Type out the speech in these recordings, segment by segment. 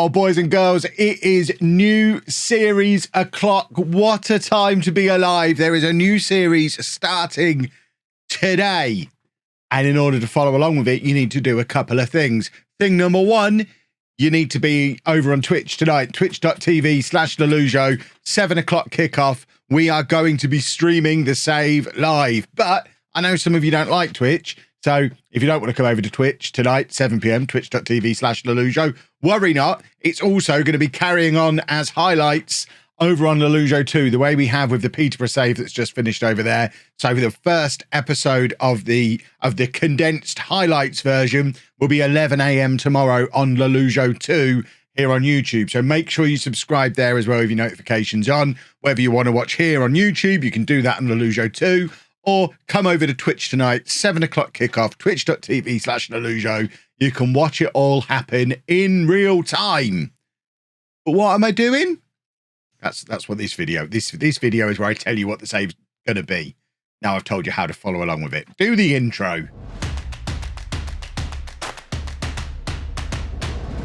Oh, boys and girls, it is new series o'clock. What a time to be alive. There is a new series starting today. And in order to follow along with it, you need to do a couple of things. Thing number one, you need to be over on Twitch tonight, twitch.tv/LOLLUJO, 7 o'clock kickoff. We are going to be streaming the save live. But I know some of you don't like Twitch. So if you don't want to come over to Twitch tonight, 7 p.m, twitch.tv/LOLLUJO, worry not. It's also going to be carrying on as highlights over on LOLLUJO 2, the way we have with the Peterborough save that's just finished over there. So the first episode of the condensed highlights version will be 11 a.m. tomorrow on LOLLUJO 2 here on YouTube. So make sure you subscribe there as well with your notifications on. Whether you want to watch here on YouTube, you can do that on LOLLUJO 2. Or come over to Twitch tonight, 7 o'clock kickoff, twitch.tv/LOLLUJO. You can watch it all happen in real time. But what am I doing? That's what this video is where I tell you what the save's going to be. Now I've told you how to follow along with it. Do the intro.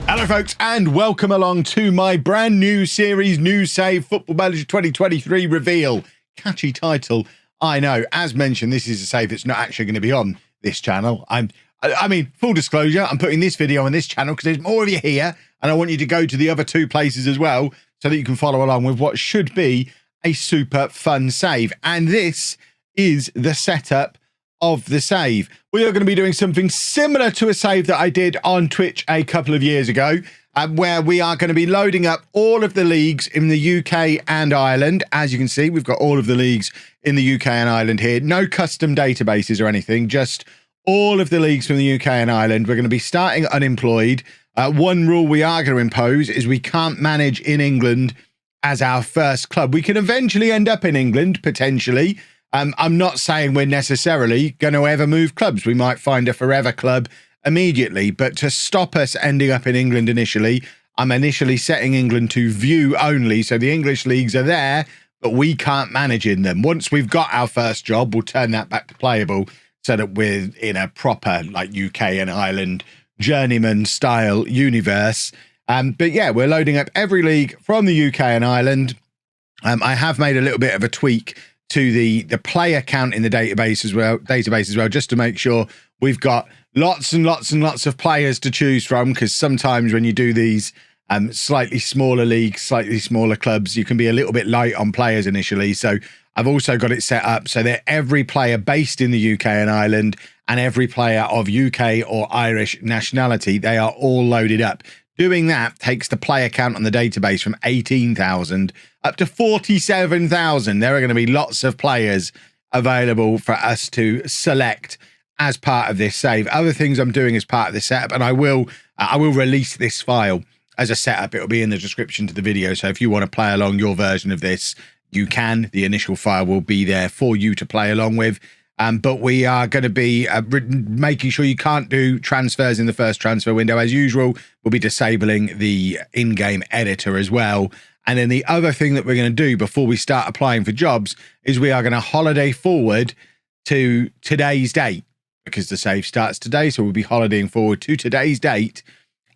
Hello, folks, and welcome along to my brand new series, New Save Football Manager 2023 reveal. Catchy title. I know, as mentioned, this is a save that's not actually going to be on this channel. I mean, full disclosure, I'm putting this video on this channel because there's more of you here, and I want you to go to the other two places as well so that you can follow along with what should be a super fun save. And this is the setup of the save. We are going to be doing something similar to a save that I did on Twitch a couple of years ago, where we are going to be loading up all of the leagues in the UK and Ireland. As you can see, we've got all of the leagues in the UK and Ireland here. No custom databases or anything, just all of the leagues from the UK and Ireland. We're going to be starting unemployed. One rule we are going to impose is we can't manage in England as our first club. We can eventually end up in England, potentially. I'm not saying we're necessarily going to ever move clubs. We might find a forever club immediately, but to stop us ending up in England initially, I'm initially setting England to view only. So the English leagues are there, but we can't manage in them. Once we've got our first job, we'll turn that back to playable so that we're in a proper like UK and Ireland journeyman style universe. But yeah, we're loading up every league from the UK and Ireland. I have made a little bit of a tweak to the player count in the database as well, just to make sure we've got lots and lots and lots of players to choose from, because sometimes when you do these slightly smaller leagues, slightly smaller clubs, you can be a little bit light on players initially. So I've also got it set up so that every player based in the UK and Ireland and every player of UK or Irish nationality, they are all loaded up. Doing that takes the player count on the database from 18,000 up to 47,000. There are going to be lots of players available for us to select as part of this save. Other things I'm doing as part of this setup, and I will release this file as a setup. It'll be in the description to the video. So if you want to play along your version of this, you can. The initial file will be there for you to play along with. But we are going to be making sure you can't do transfers in the first transfer window. As usual, we'll be disabling the in-game editor as well. And then the other thing that we're going to do before we start applying for jobs is we are going to holiday forward to today's date, because the save starts today. So we'll be holidaying forward to today's date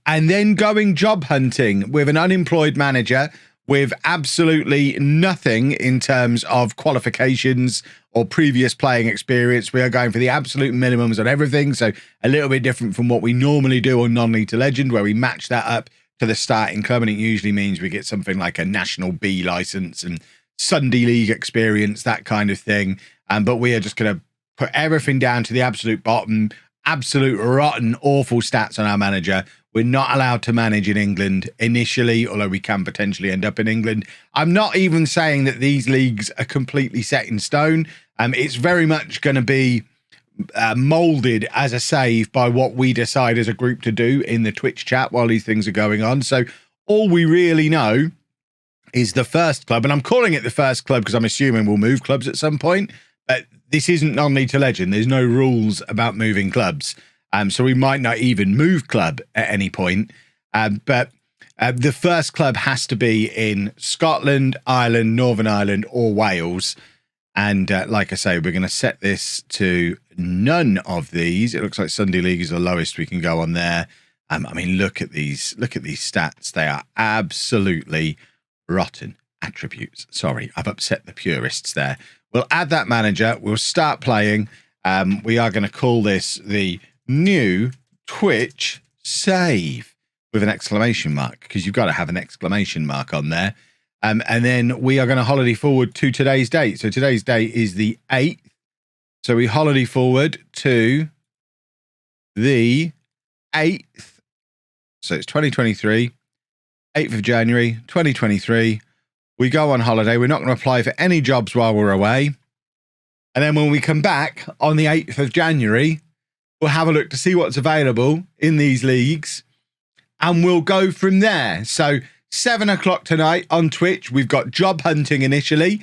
and then going job hunting with an unemployed manager with absolutely nothing in terms of qualifications or previous playing experience. We are going for the absolute minimums on everything. So a little bit different from what we normally do on Non-League to Legend, where we match that up to the starting club. And it usually means we get something like a National B license and Sunday League experience, that kind of thing. But we are just going to put everything down to the absolute bottom, absolute rotten, awful stats on our manager. We're not allowed to manage in England initially, although we can potentially end up in England. I'm not even saying that these leagues are completely set in stone. It's very much going to be molded as a save by what we decide as a group to do in the Twitch chat while these things are going on. So all we really know is the first club, and I'm calling it the first club because I'm assuming we'll move clubs at some point. But this isn't Non-League to Legend. There's no rules about moving clubs. So we might not even move club at any point. But the first club has to be in Scotland, Ireland, Northern Ireland, or Wales. And like I say, we're going to set this to none of these. It looks like Sunday League is the lowest we can go on there. I mean, look at these stats. They are absolutely rotten attributes. Sorry, I've upset the purists there. We'll add that manager. We'll start playing. We are going to call this the new Twitch Save with an exclamation mark, because you've got to have an exclamation mark on there. And then we are going to holiday forward to today's date. So today's date is the 8th. So we holiday forward to the 8th. So it's 2023, 8th of January, 2023. We go on holiday. We're not going to apply for any jobs while we're away. And then when we come back on the 8th of January, we'll have a look to see what's available in these leagues. And we'll go from there. So 7 o'clock tonight on Twitch, we've got job hunting initially,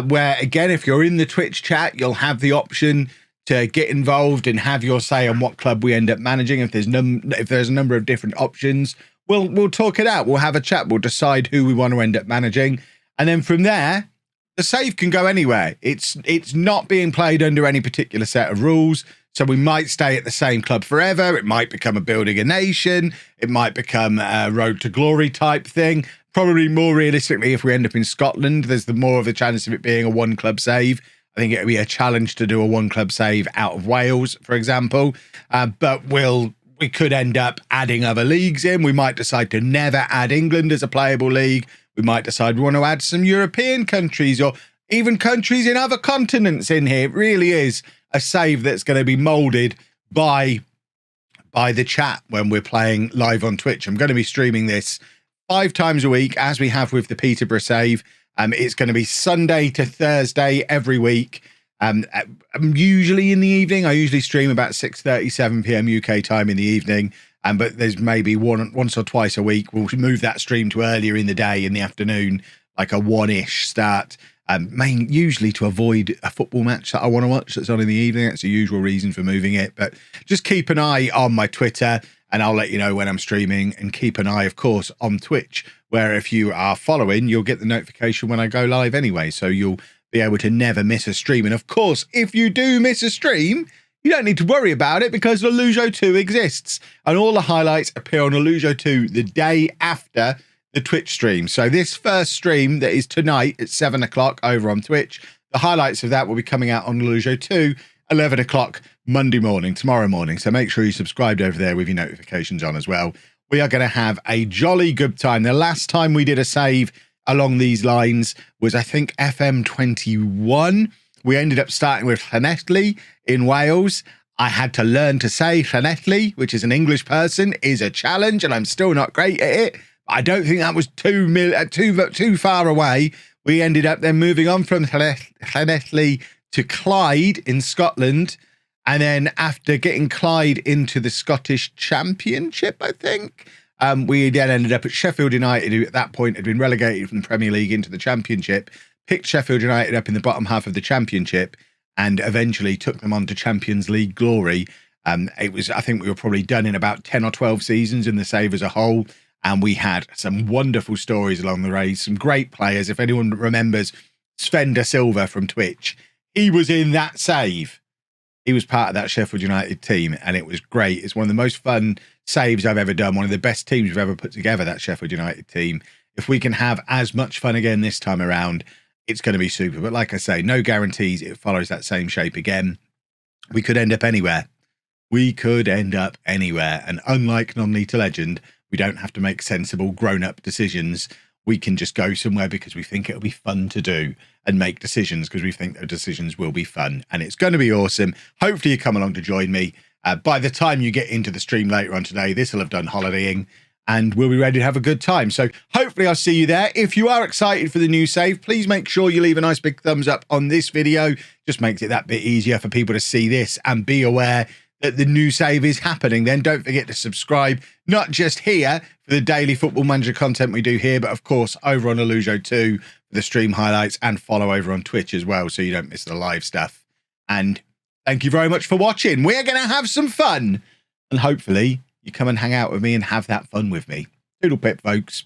where, again, if you're in the Twitch chat, you'll have the option to get involved and have your say on what club we end up managing. If there's a number of different options, we'll talk it out. We'll have a chat. We'll decide who we want to end up managing. And then from there, the save can go anywhere. It's not being played under any particular set of rules. So we might stay at the same club forever. It might become a building a nation. It might become a road to glory type thing. Probably more realistically, if we end up in Scotland, there's the more of a chance of it being a one club save. I think it would be a challenge to do a one club save out of Wales, for example. But we could end up adding other leagues in. We might decide to never add England as a playable league. We might decide we want to add some European countries or even countries in other continents in here. It really is a save that's going to be molded by the chat when we're playing live on Twitch. I'm going to be streaming this 5 times a week, as we have with the Peterborough save. It's going to be Sunday to Thursday every week. I'm usually in the evening. I usually stream about 6:30, 7 p.m. UK time in the evening. But there's maybe once or twice a week we'll move that stream to earlier in the day, in the afternoon, like a 1-ish start. Usually to avoid a football match that I want to watch that's on in the evening. That's the usual reason for moving it. But just keep an eye on my Twitter and I'll let you know when I'm streaming. And keep an eye, of course, on Twitch, where if you are following, you'll get the notification when I go live anyway. So you'll be able to never miss a stream. And of course, if you do miss a stream, you don't need to worry about it, because LOLLUJO 2 exists. And all the highlights appear on LOLLUJO 2 the day after the Twitch stream. So this first stream that is tonight at 7 o'clock over on Twitch, the highlights of that will be coming out on LOLLUJO 2, 11 o'clock Monday morning, tomorrow morning. So make sure you subscribed over there with your notifications on as well. We are going to have a jolly good time. The last time we did a save along these lines was, I think, FM21. We ended up starting with Llanelli in Wales. I had to learn to say Llanelli, which is an English person, is a challenge, and I'm still not great at it. I don't think that was too far away. We ended up then moving on from Llanelli to Clyde in Scotland. And then after getting Clyde into the Scottish Championship, I think, we then ended up at Sheffield United, who at that point had been relegated from the Premier League into the Championship, picked Sheffield United up in the bottom half of the Championship, and eventually took them on to Champions League glory. I think we were probably done in about 10 or 12 seasons in the save as a whole. And we had some wonderful stories along the way, some great players. If anyone remembers Sven da Silva from Twitch, he was in that save. He was part of that Sheffield United team, and it was great. It's one of the most fun saves I've ever done, one of the best teams we've ever put together, that Sheffield United team. If we can have as much fun again this time around, it's going to be super. But like I say, no guarantees it follows that same shape again. We could end up anywhere. We could end up anywhere. And unlike Non-Lethal Legend, we don't have to make sensible, grown-up decisions. We can just go somewhere because we think it'll be fun to do, and make decisions because we think the decisions will be fun. And it's going to be awesome. Hopefully you come along to join me. By the time you get into the stream later on today, this will have done holidaying, and we'll be ready to have a good time. So hopefully I'll see you there. If you are excited for the new save, please make sure you leave a nice big thumbs up on this video. Just makes it that bit easier for people to see this and be aware that the new save is happening. Then don't forget to subscribe, not just here for the daily Football Manager content we do here, but of course over on LOLLUJO 2 for the stream highlights, and follow over on Twitch as well so you don't miss the live stuff. And thank you very much for watching. We're going to have some fun, and hopefully you come and hang out with me and have that fun with me. Doodle pip, folks.